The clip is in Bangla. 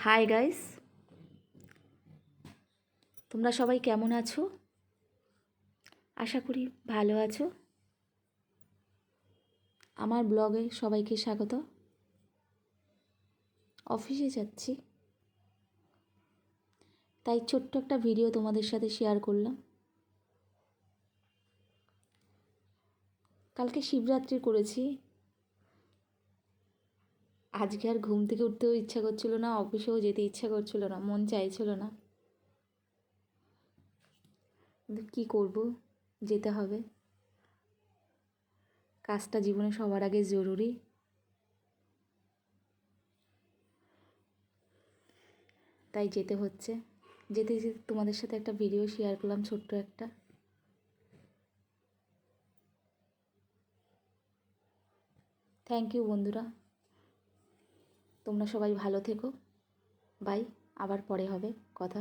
হাই গাইস, তোমরা সবাই কেমন আছো? আশা করি ভালো আছো। আমার ব্লগে সবাইকে স্বাগত। অফিসে যাচ্ছি, তাই ছোট্ট একটা ভিডিও তোমাদের সাথে শেয়ার করলাম। কালকে শিবরাত্রি করেছি। আজকে আর ঘুম থেকে উঠতেও ইচ্ছা করছিল না, অফিসেও যেতে ইচ্ছা করছিল না, মন চাইছিল না, কিন্তু কী করবো, যেতে হবে। কাজটা জীবনে সবার আগে জরুরি, তাই যেতে হচ্ছে। যেতে যেতে তোমাদের সাথে একটা ভিডিও শেয়ার করলাম, ছোট্ট একটা। থ্যাংক ইউ বন্ধুরা, তোমরা সবাই ভালো থেকো। বাই, আবার পরে হবে কথা।